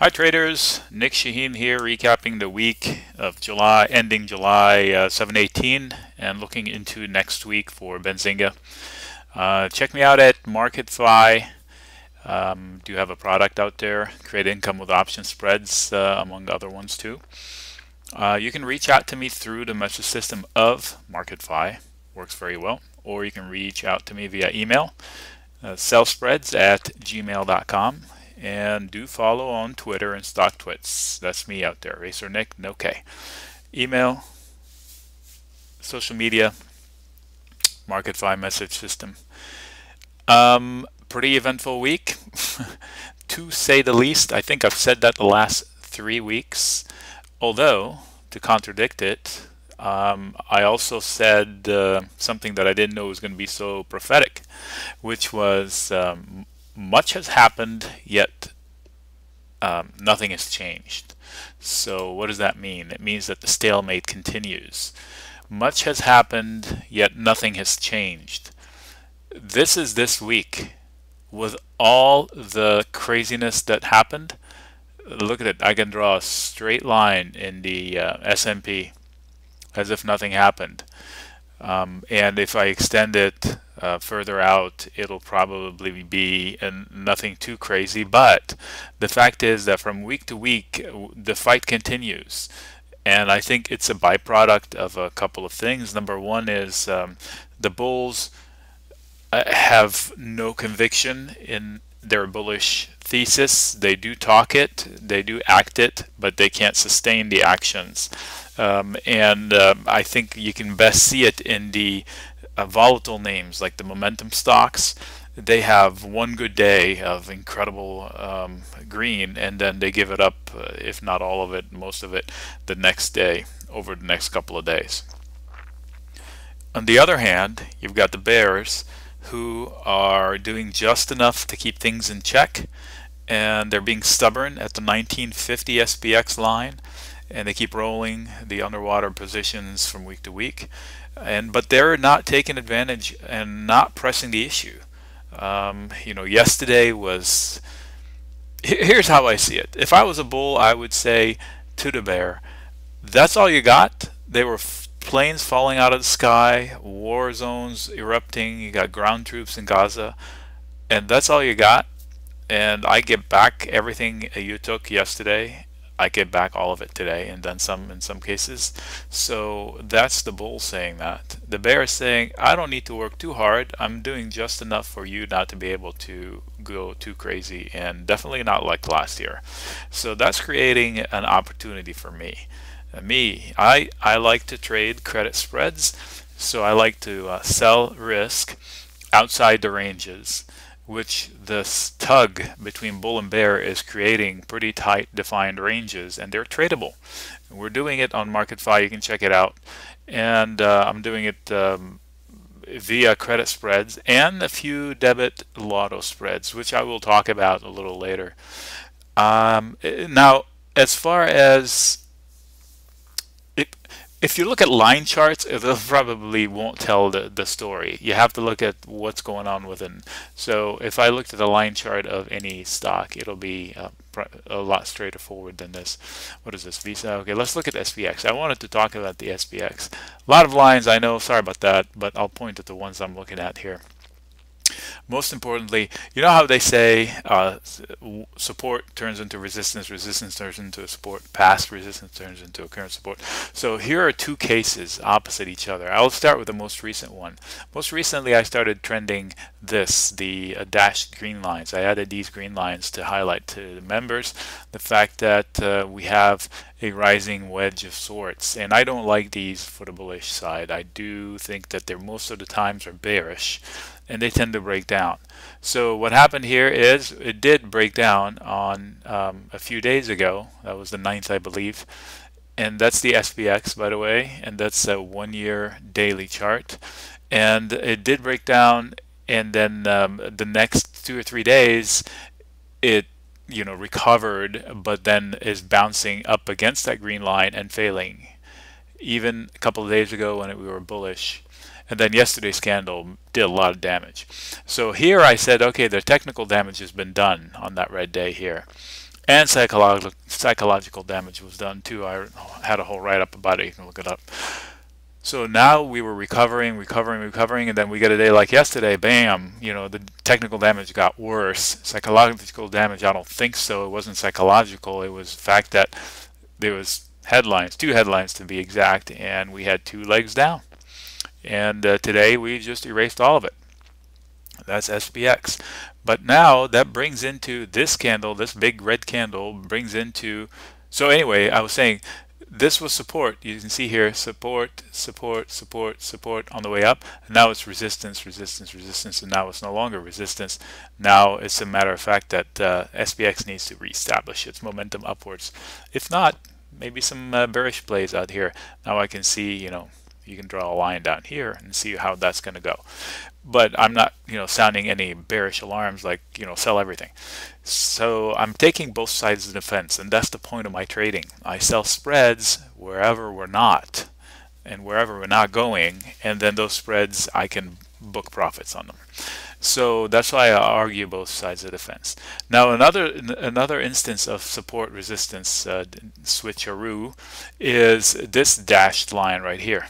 Hi traders, Nick Shaheen here, recapping the week of July, ending July 7/18 and looking into next week for Benzinga. Check me out at MarketFi. Do have a product out there, create income with option spreads, among other ones too. You can reach out to me through the message system of MarketFi, works very well, or you can reach out to me via email, sellspreads@gmail.com. And do follow on Twitter and StockTwits. That's me out there, Racer Nick, no K. Email, social media, MarketFi message system. Pretty eventful week, to say the least. I think I've said that the last 3 weeks. Although, to contradict it, I also said something that I didn't know was going to be so prophetic, which was much has happened, yet nothing has changed. So what does that mean? It means that the stalemate continues. Much has happened, yet nothing has changed. This is this week. With all the craziness that happened, look at it. I can draw a straight line in the S&P as if nothing happened. And if I extend it further out, it'll probably be nothing too crazy. But the fact is that from week to week, the fight continues. And I think it's a byproduct of a couple of things. Number one is the bulls have no conviction in their bullish thesis. They do talk it, they do act it, but they can't sustain the actions. I think you can best see it in the volatile names like the momentum stocks. They have one good day of incredible green, and then they give it up, if not all of it, most of it, the next day, over the next couple of days. On the other hand, you've got the bears, who are doing just enough to keep things in check, and they're being stubborn at the 1950 SPX line, and they keep rolling the underwater positions from week to week, but they're not taking advantage and not pressing the issue. Yesterday was, here's how I see it. If I was a bull, I would say to the bear, that's all you got? They were planes falling out of the sky, war zones erupting, you got ground troops in Gaza, and that's all you got? And I get back everything you took yesterday. I get back all of it today, and then some in some cases. So that's the bull saying that. The bear is saying, I don't need to work too hard. I'm doing just enough for you not to be able to go too crazy, and definitely not like last year. So that's creating an opportunity for me. I like to trade credit spreads, so I like to sell risk outside the ranges, which this tug between bull and bear is creating pretty tight defined ranges, and they're tradable. We're doing it on MarketFi. You can check it out, and I'm doing it via credit spreads and a few debit lotto spreads, which I will talk about a little later. Now, as far as if you look at line charts, it probably won't tell the story. You have to look at what's going on within. So if I looked at a line chart of any stock, it'll be a lot straightforward than this. What is this, Visa? Okay, let's look at SPX. I wanted to talk about the SPX. A lot of lines, I know, sorry about that, but I'll point at the ones I'm looking at here. Most importantly, you know how they say support turns into resistance, resistance turns into a support, past resistance turns into a current support. So here are two cases opposite each other. I'll start with the most recent one. Most recently, I started trending the dashed green lines. I added these green lines to highlight to the members the fact that we have a rising wedge of sorts, and I don't like these for the bullish side. I do think that they're most of the times are bearish, and they tend to break down. So what happened here is it did break down on a few days ago. That was the 9th, I believe, and that's the SPX, by the way, and that's a 1-year daily chart, and it did break down, and then the next 2 or 3 days it recovered, but then is bouncing up against that green line and failing. Even a couple of days ago when we were bullish, and then yesterday's candle did a lot of damage. So here I said, okay, the technical damage has been done on that red day here, and psychological damage was done too. I had a whole write-up about it. You can look it up. So now we were recovering, and then we get a day like yesterday, bam, you know, the technical damage got worse. Psychological damage, I don't think so. It wasn't psychological. It was the fact that there was headlines, 2 headlines to be exact, and we had 2 legs down. And today we just erased all of it. That's SPX. But now that brings into this candle, this big red candle brings into, so anyway, I was saying, this was support. You can see here support, support, support, support on the way up. And now it's resistance, resistance, resistance, and now it's no longer resistance. Now it's a matter of fact that SPX needs to reestablish its momentum upwards. If not, maybe some bearish plays out here. Now I can see, you know, you can draw a line down here and see how that's going to go. But I'm not, you know, sounding any bearish alarms like, you know, sell everything. So I'm taking both sides of the fence, and that's the point of my trading. I sell spreads wherever we're not, and wherever we're not going, and then those spreads I can book profits on them. So that's why I argue both sides of the fence. Now another instance of support resistance switcheroo is this dashed line right here.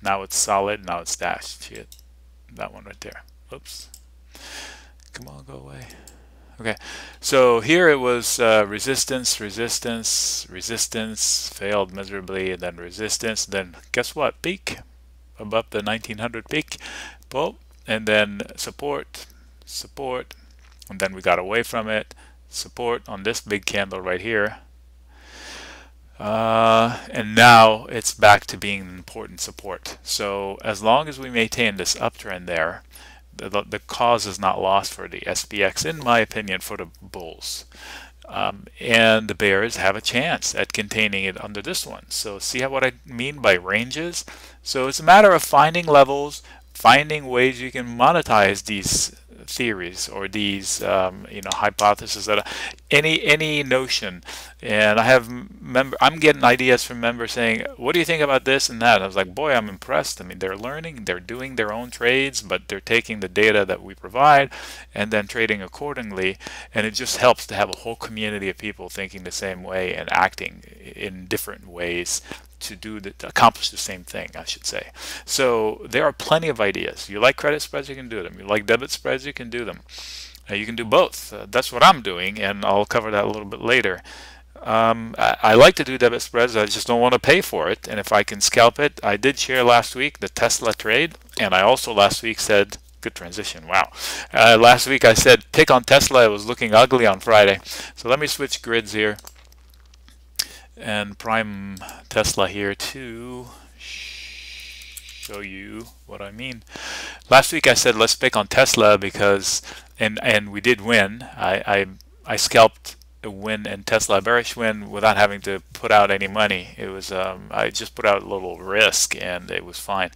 Now it's solid, now it's dashed. Shit. That one right there. Oops. Come on, go away. Okay, so here it was resistance, resistance, resistance, failed miserably, and then resistance, then guess what? Peak, above the 1900 peak, well, and then support, support, and then we got away from it, support on this big candle right here. And now it's back to being an important support. So as long as we maintain this uptrend there, the cause is not lost for the SPX, in my opinion, for the bulls. And the bears have a chance at containing it under this one. So see what I mean by ranges? So it's a matter of finding levels, finding ways you can monetize these theories or these you know, hypotheses, that any notion. And I'm getting ideas from members saying, what do you think about this and that? And I was like, boy, I'm impressed. I mean, they're learning, they're doing their own trades, but they're taking the data that we provide and then trading accordingly. And it just helps to have a whole community of people thinking the same way and acting in different ways to accomplish the same thing, I should say. So there are plenty of ideas. You like credit spreads, you can do them. You like debit spreads, you can do them. You can do both. That's what I'm doing, and I'll cover that a little bit later. I like to do debit spreads. I just don't want to pay for it, and if I can scalp it. I did share last week the Tesla trade, and I also last week said, good transition, wow. Last week I said pick on Tesla. It was looking ugly on Friday. So let me switch grids here and prime Tesla here to show you what I mean. Last week I said let's pick on Tesla because, and we did win. I scalped a win in Tesla, a bearish win, without having to put out any money. It was I just put out a little risk and it was fine.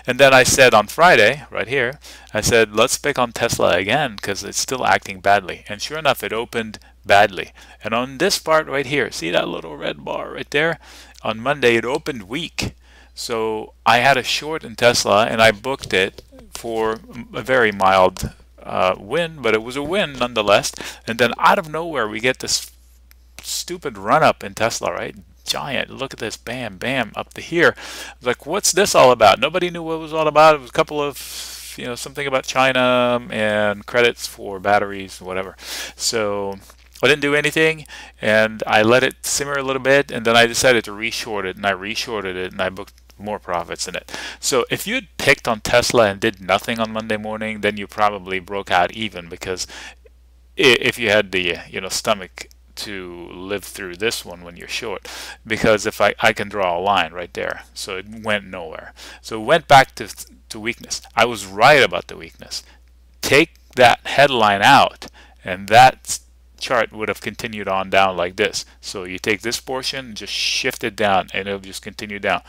And then I said on Friday, right here, I said let's pick on Tesla again because it's still acting badly. And sure enough, it opened badly. And on this part right here, see that little red bar right there? On Monday it opened weak. So I had a short in Tesla and I booked it for a very mild win, but it was a win nonetheless. And then out of nowhere we get this stupid run up in Tesla, right? Giant. Look at this, bam, bam, up to here. I was like, what's this all about? Nobody knew what it was all about. It was a couple of, you know, something about China and credits for batteries, whatever. So I didn't do anything, and I let it simmer a little bit, and then I decided to reshort it, and I reshorted it, and I booked more profits in it. So if you had picked on Tesla and did nothing on Monday morning, then you probably broke out even, because if you had the, you know, stomach to live through this one when you're short, because if I can draw a line right there, so it went nowhere. So it went back to weakness. I was right about the weakness. Take that headline out, and that chart would have continued on down like this. So you take this portion, just shift it down, and it'll just continue down.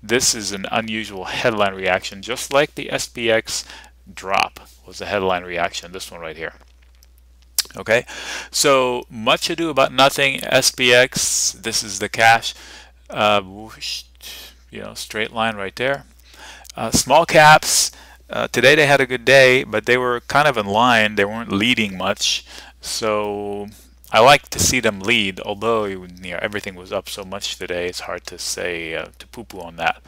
This is an unusual headline reaction, just like the SPX drop was a headline reaction, this one right here. Okay, so much ado about nothing. SPX, this is the cash, you know, straight line right there. Small caps, today they had a good day, but they were kind of in line. They weren't leading much. So I like to see them lead, although everything was up so much today. It's hard to say to poo-poo on that.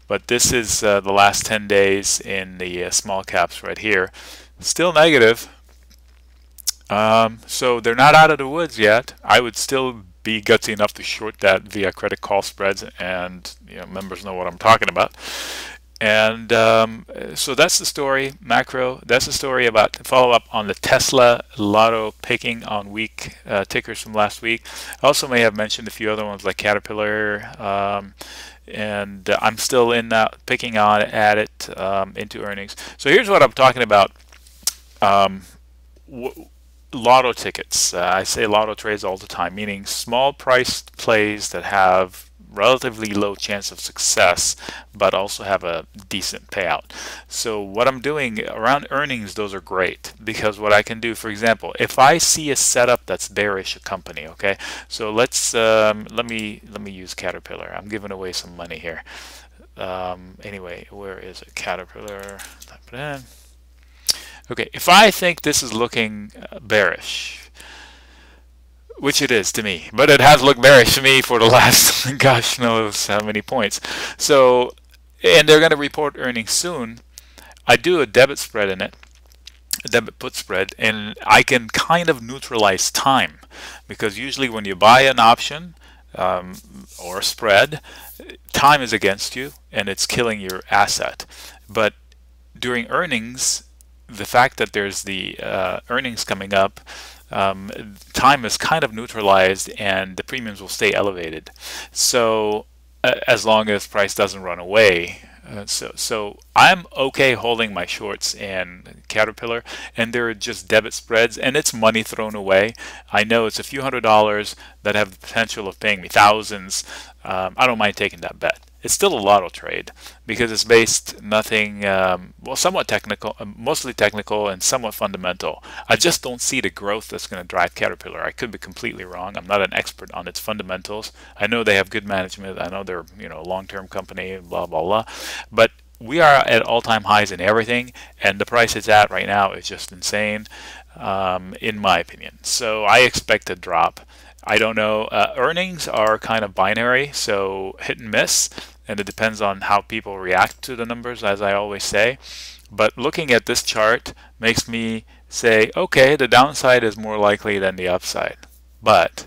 But this is the last 10 days in the small caps right here. Still negative. So they're not out of the woods yet. I would still be gutsy enough to short that via credit call spreads, and members know what I'm talking about. And so that's the story, macro. That's the story about follow up on the Tesla Lotto picking on weak tickers from last week. I also may have mentioned a few other ones like Caterpillar, and I'm still in that picking on at it into earnings. So here's what I'm talking about. Lotto tickets. I say lotto trades all the time, meaning small priced plays that have relatively low chance of success but also have a decent payout. So what I'm doing around earnings, those are great, because what I can do, for example, if I see a setup that's bearish a company, okay, so let's let me use Caterpillar. I'm giving away some money here. Anyway, where is it? Caterpillar, type it in. Okay, if I think this is looking bearish, which it is to me, but it has looked bearish to me for the last gosh knows how many points. So, and they're going to report earnings soon. I do a debit spread in it, a debit put spread, and I can kind of neutralize time, because usually when you buy an option or a spread, time is against you and it's killing your asset. But during earnings, the fact that there's the earnings coming up, time is kind of neutralized and the premiums will stay elevated. So as long as price doesn't run away. So I'm okay holding my shorts in Caterpillar, and they're just debit spreads, and it's money thrown away. I know it's a few $100s that have the potential of paying me thousands. I don't mind taking that bet. It's still a lotto trade because it's based nothing, well, somewhat technical, mostly technical and somewhat fundamental. I just don't see the growth that's going to drive Caterpillar. I could be completely wrong. I'm not an expert on its fundamentals. I know they have good management. I know they're a long-term company, blah, blah, blah. But we are at all-time highs in everything, and the price it's at right now is just insane, in my opinion. So I expect a drop. I don't know. Earnings are kind of binary, so hit and miss, and it depends on how people react to the numbers, as I always say. But looking at this chart makes me say, okay, the downside is more likely than the upside. But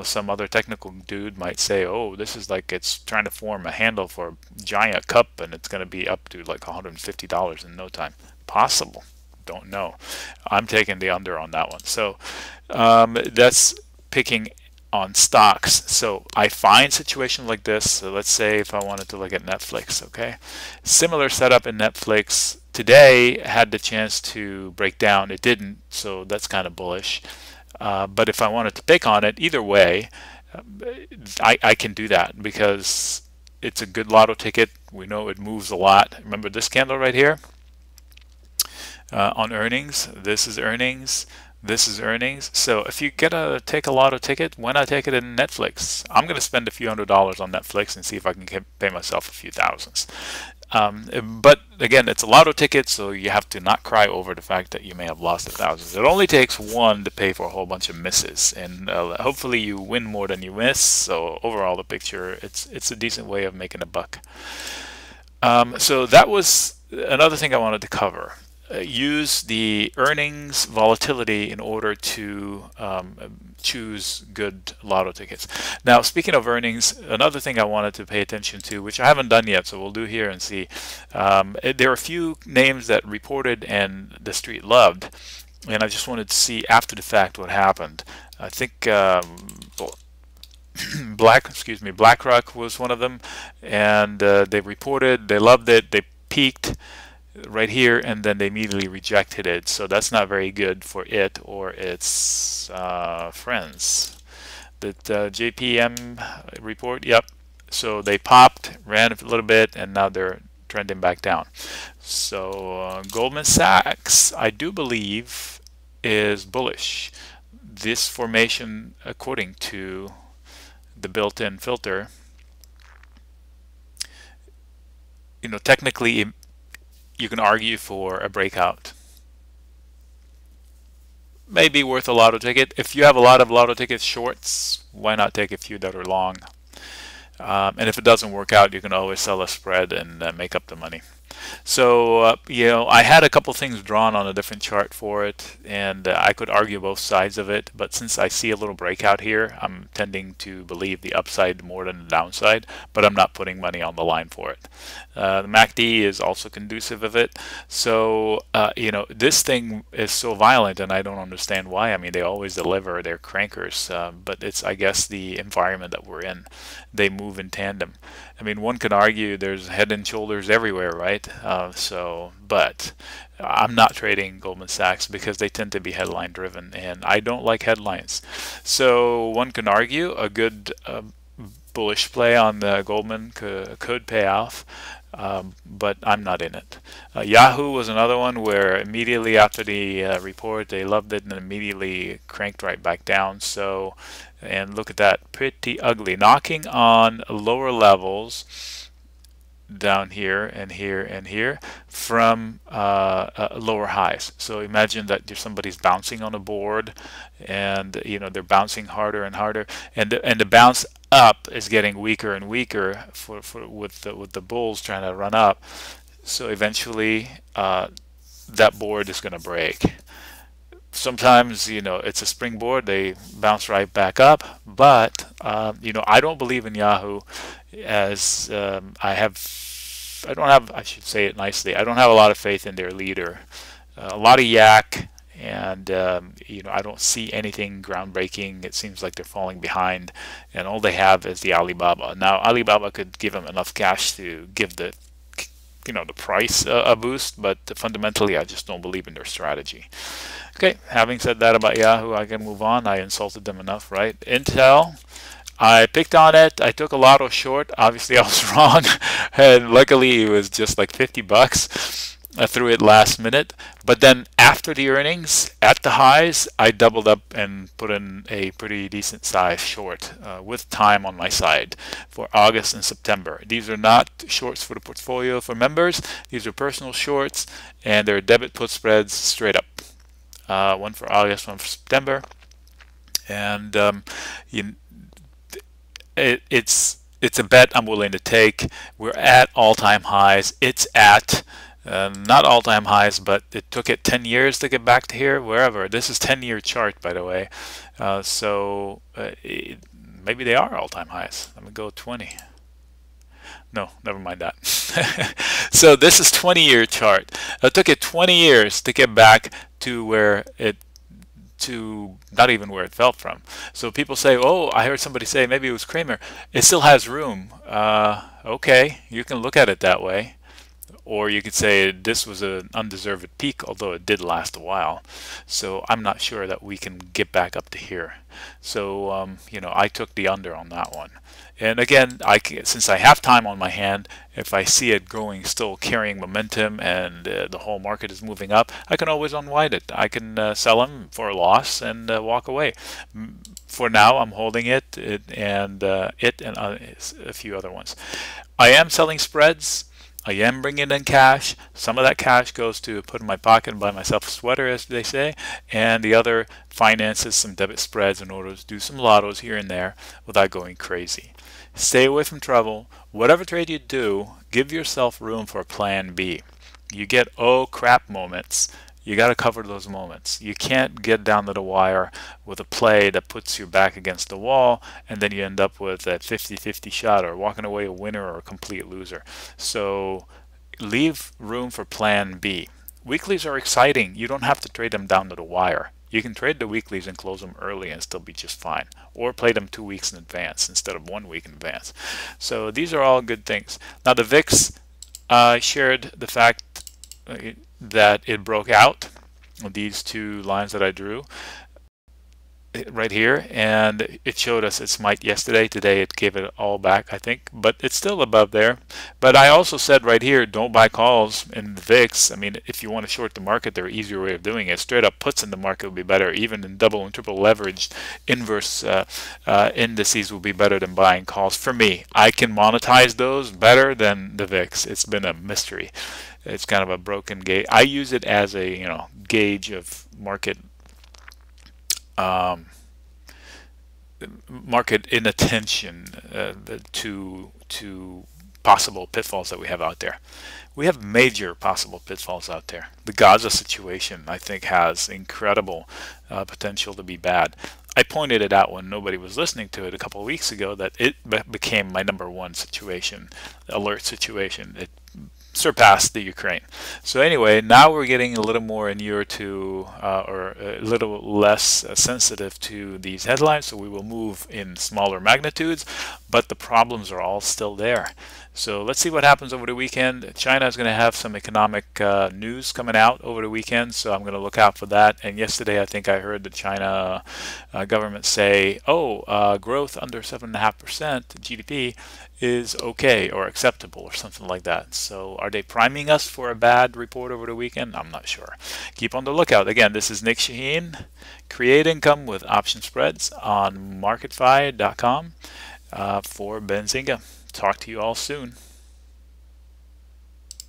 some other technical dude might say, oh, this is like it's trying to form a handle for a giant cup and it's going to be up to like $150 in no time. Possible. Don't know. I'm taking the under on that one. So that's picking on stocks. So I find situations like this. So let's say if I wanted to look at Netflix, okay, similar setup in Netflix today, had the chance to break down. It didn't, so that's kind of bullish. But if I wanted to pick on it, either way, I can do that because it's a good lotto ticket. We know it moves a lot. Remember this candle right here on earnings? This is earnings. This is earnings. So if you get to take a lotto ticket, why not take it in Netflix? I'm going to spend a few $100s on Netflix and see if I can pay myself a few thousands. But again, it's a lotto ticket, so you have to not cry over the fact that you may have lost thousands. It only takes one to pay for a whole bunch of misses, and hopefully you win more than you miss. So overall, the picture, it's a decent way of making a buck. So that was another thing I wanted to cover. Use the earnings volatility in order to choose good lotto tickets. Now, speaking of earnings, another thing I wanted to pay attention to, which I haven't done yet, so we'll do here and see. There are a few names that reported and the street loved, and I just wanted to see after the fact what happened. I think BlackRock was one of them, and they reported, they loved it, they peaked right here, and then they immediately rejected it. So that's not very good for it or its friends. The JPM report, yep. So they popped, ran a little bit, and now they're trending back down. So Goldman Sachs, I do believe, is bullish. This formation, according to the built-in filter, technically, you can argue for a breakout. may be worth a lotto ticket. If you have a lot of lotto ticket shorts, why not take a few that are long? And if it doesn't work out, you can always sell a spread and make up the money. So, I had a couple things drawn on a different chart for it, and I could argue both sides of it, but since I see a little breakout here, I'm tending to believe the upside more than the downside, but I'm not putting money on the line for it. The MACD is also conducive of it. So, this thing is so violent, and I don't understand why. I mean, they always deliver, they're crankers, but it's, I guess, the environment that we're in. They move in tandem. I mean, one could argue there's head and shoulders everywhere, right? But I'm not trading Goldman Sachs because they tend to be headline driven, and I don't like headlines. So one can argue a good bullish play on the Goldman could pay off, but I'm not in it. Yahoo was another one where immediately after the report, they loved it and immediately cranked right back down. So, and look at that, pretty ugly, knocking on lower levels down here and here and here from lower highs. So imagine that somebody's bouncing on a board, and they're bouncing harder and harder, and the bounce up is getting weaker and weaker with the bulls trying to run up. So eventually that board is going to break. Sometimes it's a springboard, they bounce right back up, but I don't believe in Yahoo, as I don't have, I should say it nicely, I don't have a lot of faith in their leader. A lot of yak, and I don't see anything groundbreaking. It seems like they're falling behind, and all they have is the Alibaba. Now Alibaba could give them enough cash to give the the price a boost, but fundamentally I just don't believe in their strategy. Okay, having said that about Yahoo, I can move on. I insulted them enough, right? Intel, I picked on it. I took a lotto short. Obviously I was wrong, and luckily it was just like 50 bucks. I threw it last minute, but then after the earnings at the highs, I doubled up and put in a pretty decent size short with time on my side for August and September. These are not shorts for the portfolio for members. These are personal shorts, and they're debit put spreads straight up. One for August, one for September, and it's a bet I'm willing to take. We're at all-time highs. It's at not all-time highs, but it took it 10 years to get back to here, wherever. This is 10-year chart, by the way. Maybe they are all-time highs. Let me go 20. No, never mind that. So this is 20-year chart. It took it 20 years to get back to where it not even where it fell from. So people say, oh, I heard somebody say maybe it was Kramer. It still has room. Okay, you can look at it that way. Or you could say this was an undeserved peak, although it did last a while. So I'm not sure that we can get back up to here. So, I took the under on that one. And again, since I have time on my hand, if I see it going, still carrying momentum, and the whole market is moving up, I can always unwind it. I can sell them for a loss and walk away. For now, I'm holding it and a few other ones. I am selling spreads. I am bringing in cash. Some of that cash goes to put in my pocket and buy myself a sweater, as they say, and the other finances some debit spreads in order to do some lottos here and there without going crazy. Stay away from trouble. Whatever trade you do, give yourself room for plan B. You get oh crap moments. You got to cover those moments. You can't get down to the wire with a play that puts you back against the wall, and then you end up with a 50-50 shot, or walking away a winner or a complete loser. So leave room for plan B. Weeklies are exciting. You don't have to trade them down to the wire. You can trade the weeklies and close them early and still be just fine, or play them 2 weeks in advance instead of 1 week in advance. So these are all good things. Now the VIX, shared the fact that it broke out, these two lines that I drew right here, and it showed us its might yesterday. Today it gave it all back, I think, but it's still above there. But I also said right here, don't buy calls in the VIX. I mean, if you want to short the market, there are easier way of doing it. Straight up puts in the market will be better. Even in double and triple leveraged inverse indices will be better than buying calls. For me, I can monetize those better than the VIX. It's been a mystery. It's kind of a broken gauge. I use it as a gauge of market market inattention to possible pitfalls that we have out there. We have major possible pitfalls out there. The Gaza situation, I think, has incredible potential to be bad. I pointed it out when nobody was listening to it a couple of weeks ago that it became my #1 situation, alert situation. It surpassed the Ukraine. So anyway, now we're getting a little more inured to, or a little less sensitive to these headlines, so we will move in smaller magnitudes, but the problems are all still there. So let's see what happens over the weekend. China is going to have some economic news coming out over the weekend, so I'm going to look out for that. And yesterday, I think I heard the China government say, growth under 7.5% GDP is okay or acceptable or something like that. So are they priming us for a bad report over the weekend? I'm not sure. Keep on the lookout. Again, this is Nick Shaheen. Create income with option spreads on marketfi.com for Benzinga. Talk to you all soon.